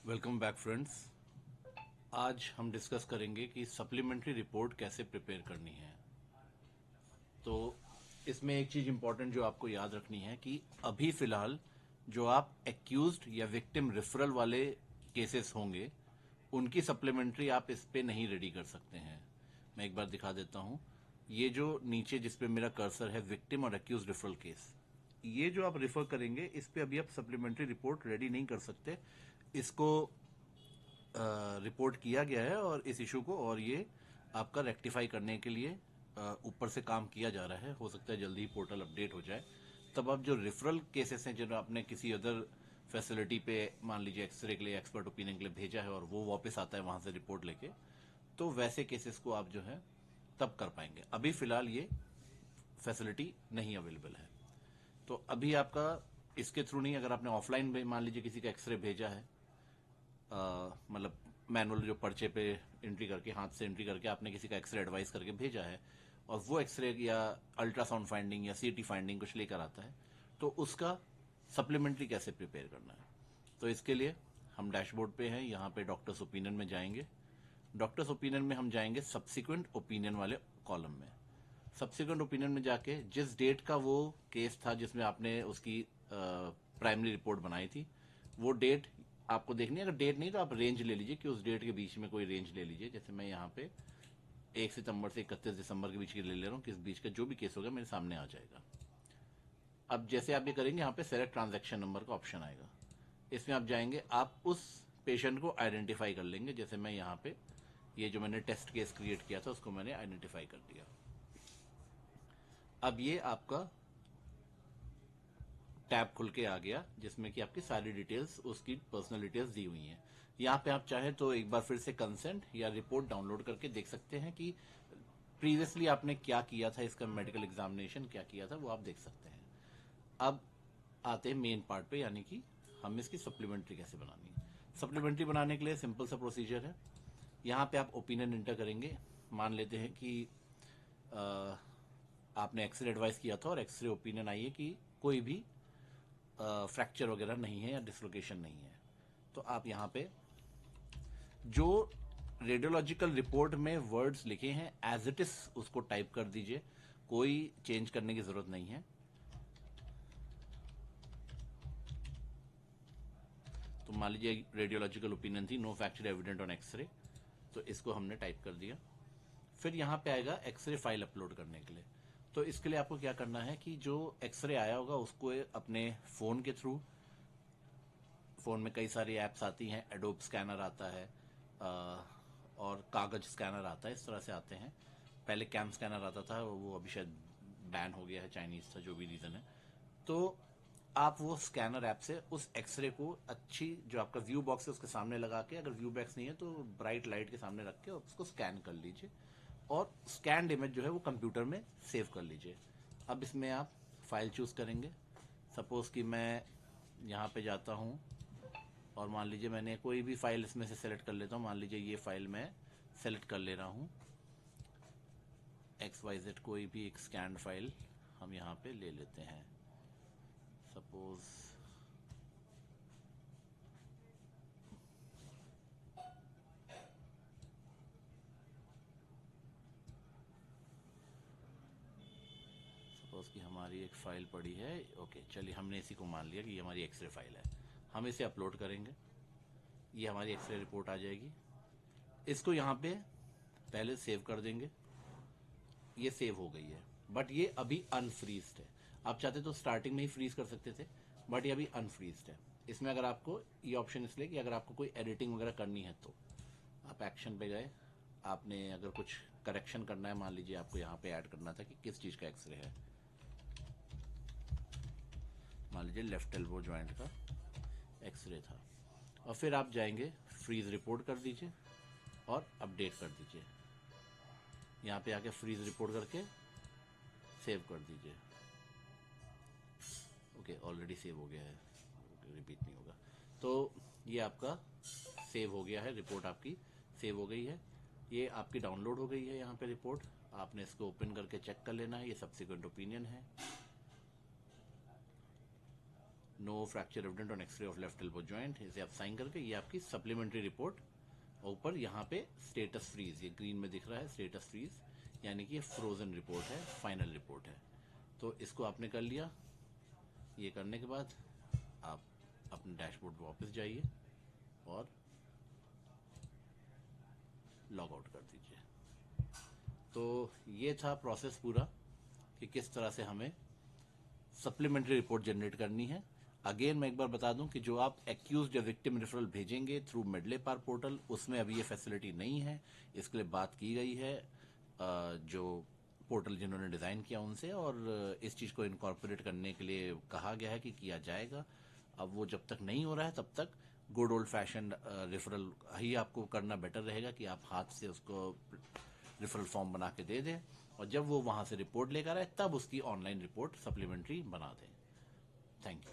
Welcome back friends. आज हम discuss करेंगे कि सप्लीमेंट्री रिपोर्ट कैसे प्रिपेयर करनी है। तो इसमें एक चीज इंपॉर्टेंट जो आपको याद रखनी है कि अभी फिलहाल जो आप एक्यूज्ड या विक्टिम रेफरल वाले केसेस होंगे उनकी सप्लीमेंट्री आप इस पे नहीं रेडी कर सकते हैं। मैं एक बार दिखा देता हूं। ये जो नीचे जिस पे मेरा कर्सर है, विक्टिम और एक्यूज रेफरल केस, ये जो आप रेफर करेंगे इस पे अभी आप सप्लीमेंट्री रिपोर्ट रेडी नहीं कर सकते। इसको रिपोर्ट किया गया है और इस इशू को और ये आपका रेक्टिफाई करने के लिए ऊपर से काम किया जा रहा है। हो सकता है जल्दी ही पोर्टल अपडेट हो जाए, तब आप जो रेफरल केसेस हैं जो आपने किसी अदर फैसिलिटी पे मान लीजिए एक्सरे के लिए, एक्सपर्ट ओपिनियन के लिए भेजा है और वो वापस आता है वहां से रिपोर्ट लेके, तो वैसे केसेस को आप जो है तब कर पाएंगे। अभी फिलहाल ये फैसिलिटी नहीं अवेलेबल है। तो अभी आपका इसके थ्रू नहीं, अगर आपने ऑफलाइन मान लीजिए किसी का एक्सरे भेजा है, मतलब मैनुअल जो पर्चे पे एंट्री करके, हाथ से एंट्री करके आपने किसी का एक्सरे एडवाइस करके भेजा है और वो एक्सरे या अल्ट्रासाउंड फाइंडिंग या सीटी फाइंडिंग कुछ लेकर आता है, तो उसका सप्लीमेंट्री कैसे प्रिपेयर करना है। तो इसके लिए हम डैशबोर्ड पे हैं, यहाँ पे डॉक्टर्स ओपिनियन में जाएंगे। डॉक्टर्स ओपिनियन में हम जाएंगे सब्सिक्वेंट ओपिनियन वाले कॉलम में। सब्सिक्वेंट ओपिनियन में जाके जिस डेट का वो केस था जिसमें आपने उसकी प्राइमरी रिपोर्ट बनाई थी, वो डेट आपको देखनी है। अगर डेट नहीं तो आप रेंज ले लीजिए कि उस डेट के बीच में कोई रेंज ले लीजिए। जैसे मैं यहाँ पे 1 सितंबर से 31 दिसंबर के बीच की ले ले रहा हूँ, किस बीच का जो भी केस होगा मेरे सामने आ जाएगा। अब जैसे आप ये करेंगे, यहाँ पे सेलेक्ट ट्रांजैक्शन नंबर का ऑप्शन आएगा। इसमें आप जाएंगे, आप उस पेशेंट को आइडेंटिफाई कर लेंगे। जैसे मैं यहाँ पे ये जो मैंने टेस्ट केस क्रिएट किया था उसको मैंने आइडेंटिफाई कर दिया। अब ये आपका टैब खुल के आ गया जिसमें कि आपकी सारी डिटेल्स, उसकी पर्सनल डिटेल्स दी हुई हैं। यहाँ पे आप चाहे तो एक बार फिर से कंसेंट या रिपोर्ट डाउनलोड करके देख सकते हैं कि प्रीवियसली आपने क्या किया था, इसका मेडिकल एग्जामिनेशन क्या किया था, वो आप देख सकते हैं। अब आते हैं मेन पार्ट पे, यानी कि हम इसकी सप्लीमेंट्री कैसे बनानी है। सप्लीमेंट्री बनाने के लिए सिंपल सा प्रोसीजर है। यहाँ पे आप ओपिनियन एंटर करेंगे। मान लेते हैं कि अ, आपने एक्सरे एडवाइस किया था और एक्सरे ओपिनियन आई है कि कोई भी फ्रैक्चर वगैरह नहीं है या डिसलोकेशन नहीं है। तो आप यहाँ पे जो रेडियोलॉजिकल रिपोर्ट में वर्ड्स लिखे हैं एज इट इज उसको टाइप कर दीजिए, कोई चेंज करने की जरूरत नहीं है। तो मान लीजिए रेडियोलॉजिकल ओपिनियन थी, no fracture evident on x-ray, तो इसको हमने टाइप कर दिया। फिर यहाँ पे आएगा एक्सरे फाइल अपलोड करने के लिए। तो इसके लिए आपको क्या करना है कि जो एक्सरे आया होगा उसको अपने फोन के थ्रू, फोन में कई सारी एप्स आती हैं, एडोब स्कैनर आता है और कागज स्कैनर आता है, इस तरह से आते हैं। पहले कैम स्कैनर आता था, वो अभी शायद बैन हो गया है, चाइनीज था, जो भी रीजन है। तो आप वो स्कैनर ऐप से उस एक्सरे को अच्छी, जो आपका व्यू बॉक्स है उसके सामने लगा के, अगर व्यू बॉक्स नहीं है तो ब्राइट लाइट के सामने रख के उसको स्कैन कर लीजिए और स्कैन्ड इमेज जो है वो कंप्यूटर में सेव कर लीजिए। अब इसमें आप फाइल चूज करेंगे। सपोज कि मैं यहाँ पे जाता हूँ और मान लीजिए मैंने कोई भी फाइल इसमें से सेलेक्ट कर लेता हूँ। मान लीजिए ये फाइल मैं सेलेक्ट कर ले रहा हूँ, XYZ, कोई भी एक स्कैन फाइल हम यहाँ पे ले लेते हैं। सपोज सपोज कि हमारी एक फाइल पड़ी है। ओके, चलिए हमने इसी को मान लिया कि ये हमारी एक्सरे फाइल है। हम इसे अपलोड करेंगे, ये हमारी एक्सरे रिपोर्ट आ जाएगी। इसको यहाँ पे पहले सेव कर देंगे। ये सेव हो गई है, बट ये अभी अनफ्रीज्ड है। आप चाहते तो स्टार्टिंग में ही फ्रीज कर सकते थे, बट ये अभी अनफ्रीज्ड है। इसमें अगर आपको ये ऑप्शन इसलिए कि अगर आपको कोई एडिटिंग वगैरह करनी है तो आप एक्शन पे गए, आपने अगर कुछ करेक्शन करना है, मान लीजिए आपको यहाँ पे ऐड करना था कि किस चीज़ का एक्सरे है, मान लीजिए लेफ्ट एल्बो जॉइंट का एक्सरे था, और फिर आप जाएंगे फ्रीज रिपोर्ट कर दीजिए और अपडेट कर दीजिए। यहाँ पे आके फ्रीज रिपोर्ट करके सेव कर दीजिए। ओके, ऑलरेडी सेव हो गया है, रिपीट नहीं होगा। तो ये आपका सेव हो गया है, रिपोर्ट आपकी सेव हो गई है। ये आपकी डाउनलोड हो गई है यहाँ पे रिपोर्ट। आपने इसको ओपन करके चेक कर लेना है। ये सब्सिक्वेंट ओपिनियन है, no fracture evident on x-ray of left elbow joint, इसे आप साइन करके ये आपकी सप्लीमेंट्री रिपोर्ट, ऊपर यहाँ पे स्टेटस फ्रीज, ये ग्रीन में दिख रहा है स्टेटस फ्रीज, यानी कि ये फ्रोजन रिपोर्ट है, फाइनल रिपोर्ट है। तो इसको आपने कर लिया। ये करने के बाद आप अपने डैशबोर्ड पर वापस जाइए और लॉग आउट कर दीजिए। तो ये था प्रोसेस पूरा कि किस तरह से हमें सप्लीमेंट्री रिपोर्ट जनरेट करनी है। अगेन मैं एक बार बता दूं कि जो आप एक्यूज या विक्टिम रेफरल भेजेंगे थ्रू मेडलेपार पोर्टल, उसमें अभी ये फैसिलिटी नहीं है। इसके लिए बात की गई है जो पोर्टल जिन्होंने डिज़ाइन किया उनसे, और इस चीज़ को इनकॉर्पोरेट करने के लिए कहा गया है कि किया जाएगा। अब वो जब तक नहीं हो रहा है तब तक गुड ओल्ड फैशन रेफरल ही आपको करना बेटर रहेगा कि आप हाथ से उसको रेफरल फॉर्म बना के दे दें, और जब वो वहाँ से रिपोर्ट लेकर आए तब उसकी ऑनलाइन रिपोर्ट सप्लीमेंट्री बना दें। Thank you.